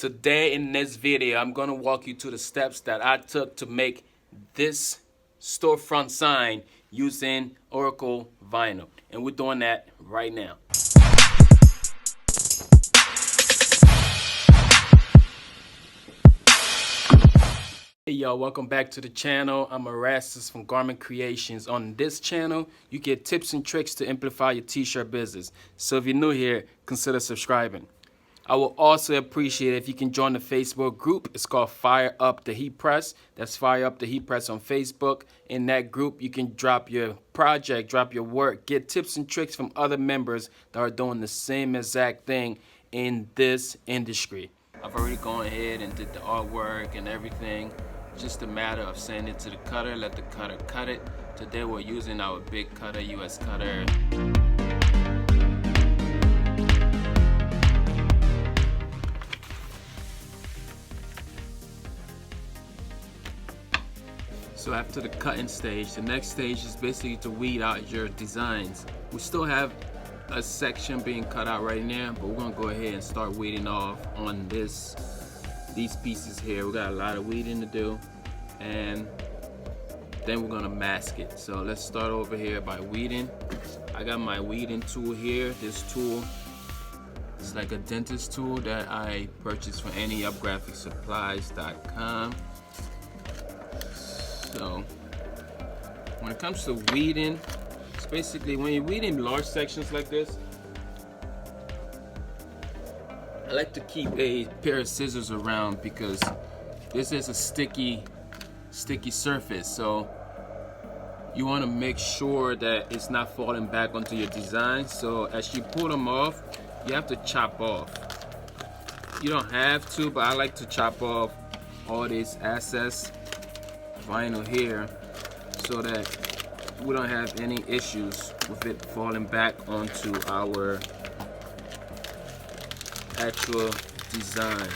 Today in this video, I'm gonna walk you through the steps that I took to make this storefront sign using Oracle vinyl. And we're doing that right now. Hey y'all, welcome back to the channel. I'm Erastus from Garment Creations. On this channel, you get tips and tricks to amplify your t-shirt business. So if you're new here, consider subscribing. I will also appreciate it if you can join the Facebook group. It's called Fire Up the Heat Press. That's Fire Up the Heat Press on Facebook. In that group, you can drop your project, drop your work, get tips and tricks from other members that are doing the same exact thing in this industry. I've already gone ahead and did the artwork and everything. Just a matter of sending it to the cutter, let the cutter cut it. Today we're using our big cutter, US cutter. So after the cutting stage, the next stage is basically to weed out your designs. We still have a section being cut out right now, but we're gonna go ahead and start weeding off on these pieces here. We got a lot of weeding to do, and then we're gonna mask it. So let's start over here by weeding. I got my weeding tool here. This tool is like a dentist tool that I purchased from anyupgraphicsupplies.com. So when it comes to weeding, it's basically when you're weeding large sections like this, I like to keep a pair of scissors around because this is a sticky surface. So you want to make sure that it's not falling back onto your design. So as you pull them off, you have to chop off. You don't have to, but I like to chop off all this excess vinyl here so that we don't have any issues with it falling back onto our actual design.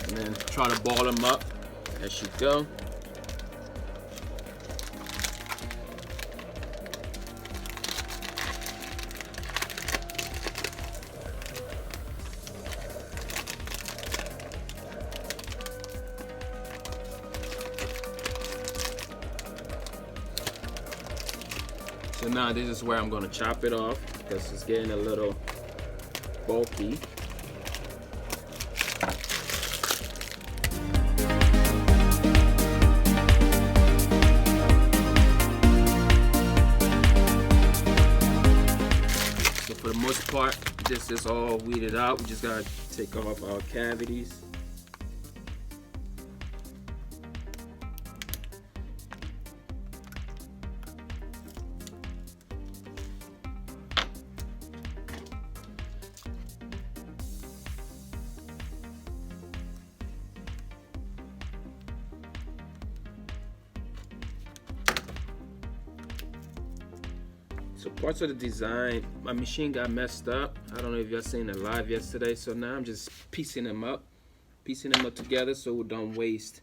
And then try to ball them up as you go. So now this is where I'm going to chop it off because it's getting a little bulky. So for the most part, this is all weeded out. We just got to take off our cavities. So parts of the design, my machine got messed up. I don't know if y'all seen it live yesterday. So now I'm just piecing them up together so we don't waste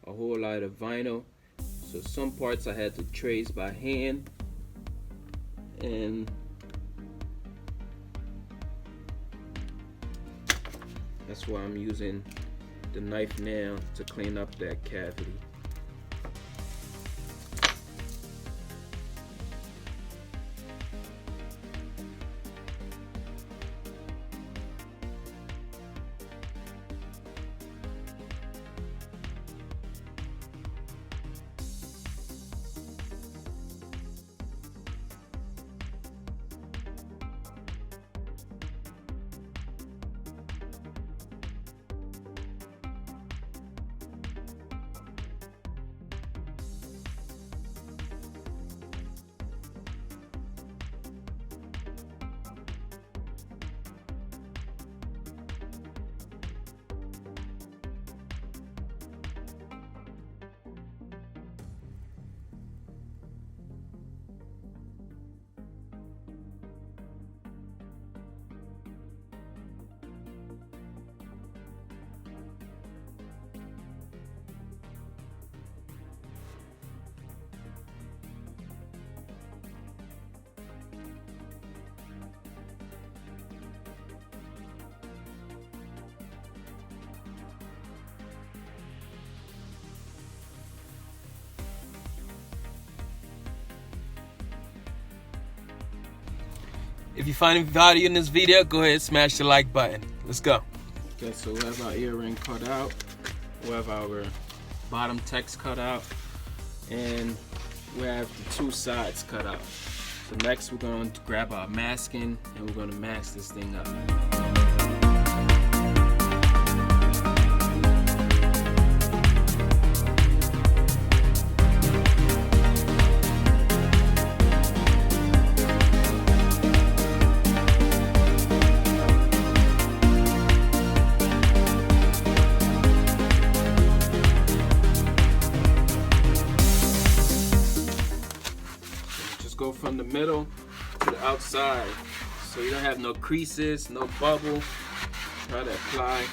a whole lot of vinyl. So some parts I had to trace by hand, and that's why I'm using the knife now to clean up that cavity. If you find value in this video, go ahead and smash the like button. Let's go. Okay, so we have our earring cut out. We have our bottom text cut out. And we have the two sides cut out. So next we're going to grab our masking and we're going to mask this thing up. Go from the middle to the outside so you don't have no creases, no bubble. Try to apply.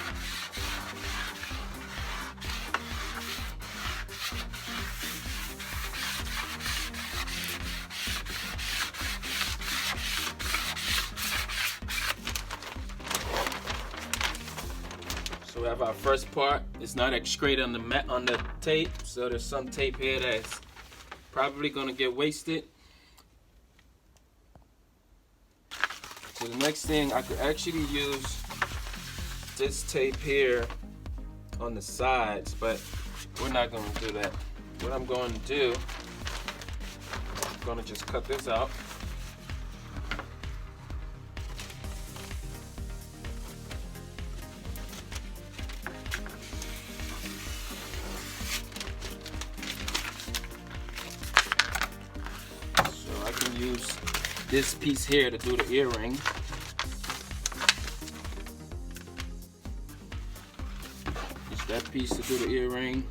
So we have our first part. It's not straight on the tape, so there's some tape here that's probably gonna get wasted. So the next thing, I could actually use this tape here on the sides, but we're not going to do that. What I'm going to do, I'm going to just cut this out. So I can use this piece here to do the earring. Use that piece to do the earring.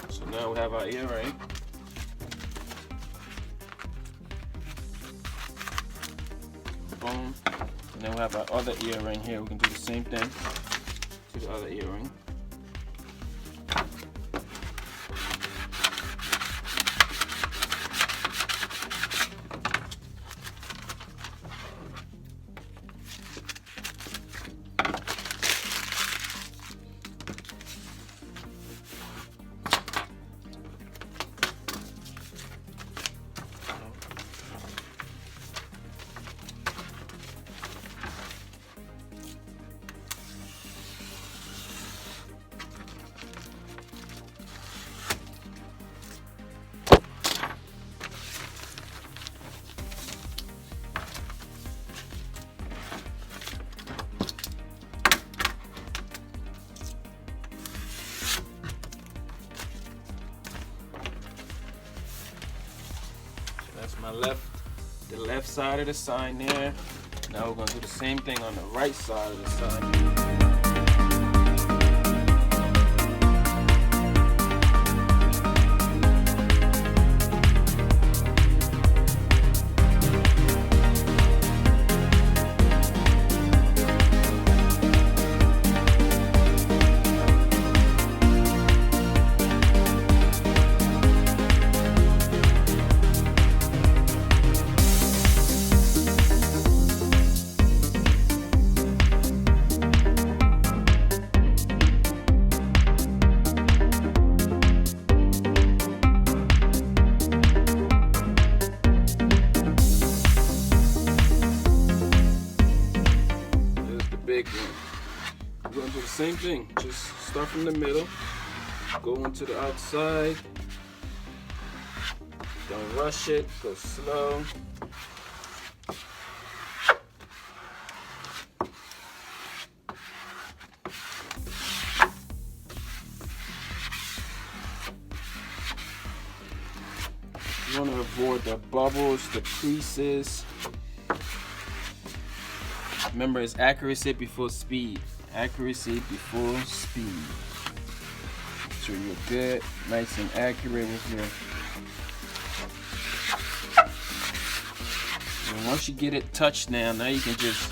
So now we have our earring. Boom. And then we have our other earring here. We can do the same thing to the other earring. That's my the left side of the sign there. Now we're going to do the same thing on the right side of the sign. Big one. We're going to do the same thing. Just start from the middle, go into the outside. Don't rush it, go slow. You want to avoid the bubbles, the creases. Remember, it's accuracy before speed. Accuracy before speed. Make sure you're good, nice and accurate with your. And once you get it touched now you can just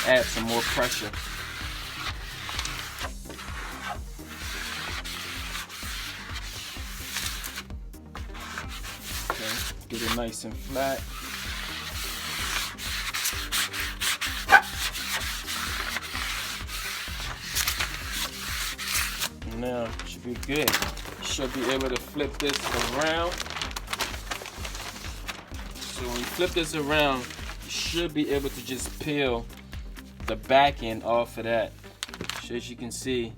add some more pressure. Okay, get it nice and flat. Now should be good. Should be able to flip this around. So when you flip this around, you should be able to just peel the back end off of that. So as you can see,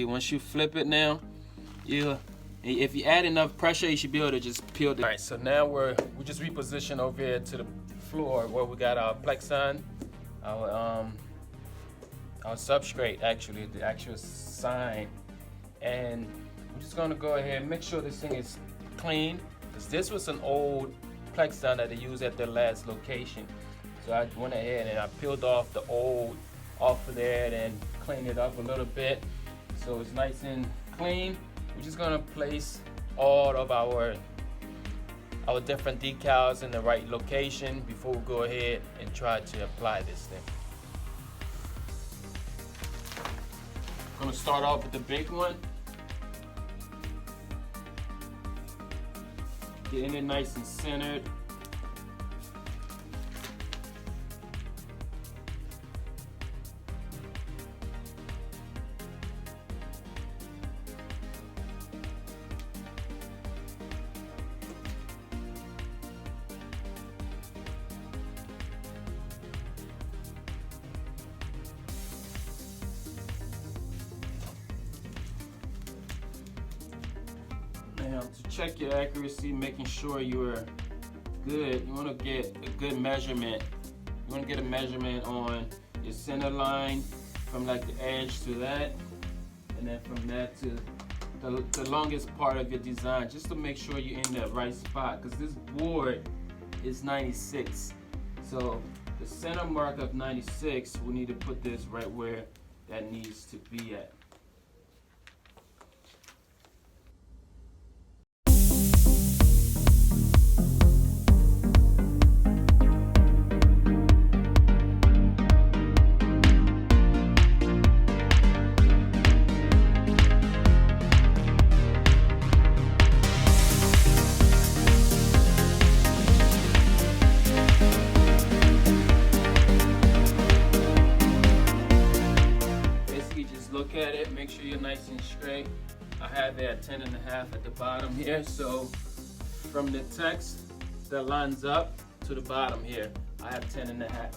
once you flip it now, if you add enough pressure, you should be able to just peel it. All right, so now we just reposition over here to the floor where we got our plexon, our substrate, actually, the actual sign. And I'm just gonna go ahead and make sure this thing is clean, because this was an old plexon that they used at their last location. So I went ahead and I peeled off the old off of there and cleaned it up a little bit so it's nice and clean. We're just gonna place all of our different decals in the right location before we go ahead and try to apply this thing. I'm gonna start off with the big one. Getting it nice and centered. Now, to check your accuracy, making sure you're good, you want to get a good measurement. You want to get a measurement on your center line from like the edge to that, and then from that to the longest part of your design, just to make sure you're in the right spot, because this board is 96. So the center mark of 96, we need to put this right where that needs to be at. Look at it, make sure you're nice and straight. I have it at 10.5 at the bottom here, so from the text that lines up to the bottom here, I have 10.5.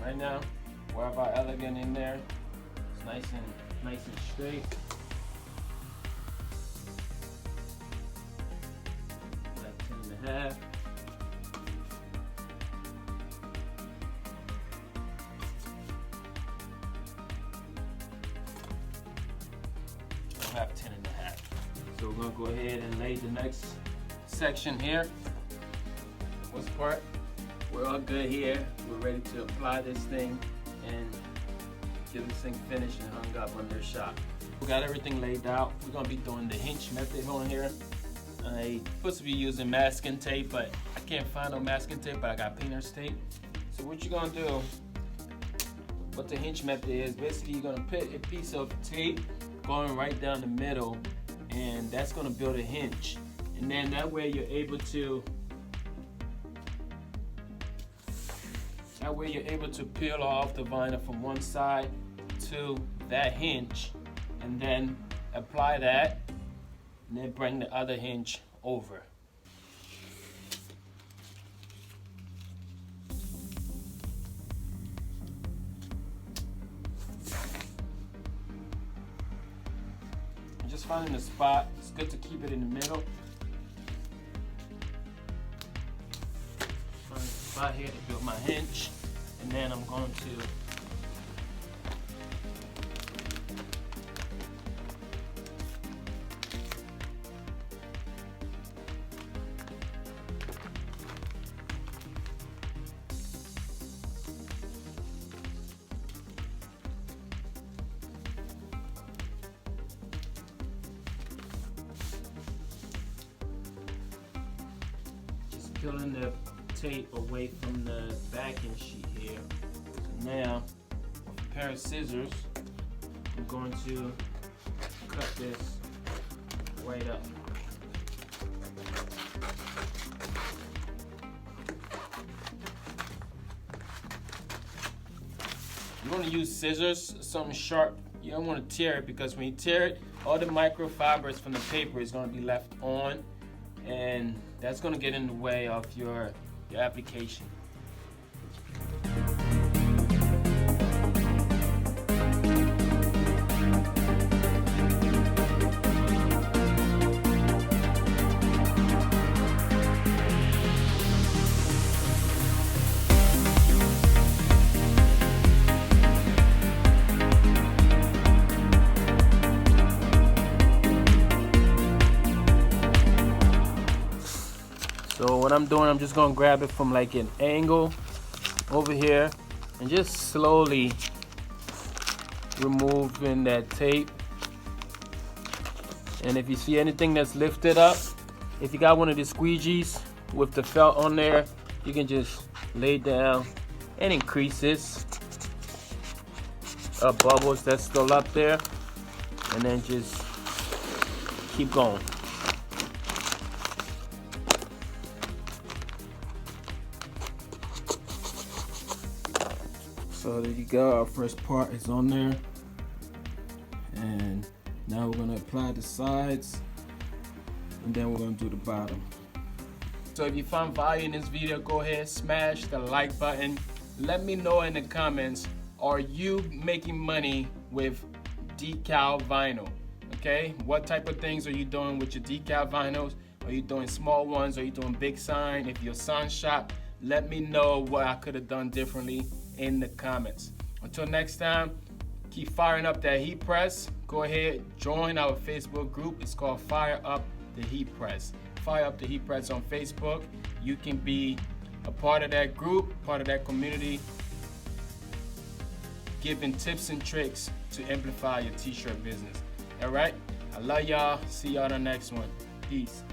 Right now, we have our elegant in there. It's nice and straight. Like 10.5. I have 10.5. So we're gonna go ahead and lay the next section here. What's part? We're all good here. We're ready to apply this thing and get this thing finished and hung up under the shop. We got everything laid out. We're gonna be doing the hinge method on here. I'm supposed to be using masking tape, but I can't find no masking tape, but I got painter's tape. So what you're gonna do, what the hinge method is, basically you're gonna put a piece of tape going right down the middle, and that's gonna build a hinge. And then that way you're able to peel off the vinyl from one side to that hinge, and then apply that, and then bring the other hinge over. just finding a spot. It's good to keep it in the middle. Find a spot here to build my hinge, and then I'm going to peeling the tape away from the backing sheet here. So now, with a pair of scissors, I'm going to cut this right up. You want to use scissors, something sharp. You don't want to tear it, because when you tear it, all the microfibers from the paper is going to be left on, and that's going to get in the way of your application. So what I'm doing, I'm just gonna grab it from like an angle over here and just slowly removing that tape. And if you see anything that's lifted up, if you got one of the squeegees with the felt on there, you can just lay down and increase this bubbles that's still up there, and then just keep going. So there you go, our first part is on there, and now we're going to apply the sides, and then we're going to do the bottom. So if you found value in this video, go ahead, smash the like button. Let me know in the comments, are you making money with decal vinyl? Okay, what type of things are you doing with your decal vinyls? Are you doing small ones? Are you doing big sign? If you're a sign shop, let me know what I could have done differently in the comments. Until next time, keep firing up that heat press. Go ahead, join our Facebook group. It's called Fire Up the Heat Press. Fire Up the Heat Press on Facebook. You can be a part of that group, part of that community, giving tips and tricks to amplify your t-shirt business. All right, I love y'all. See y'all on the next one. Peace.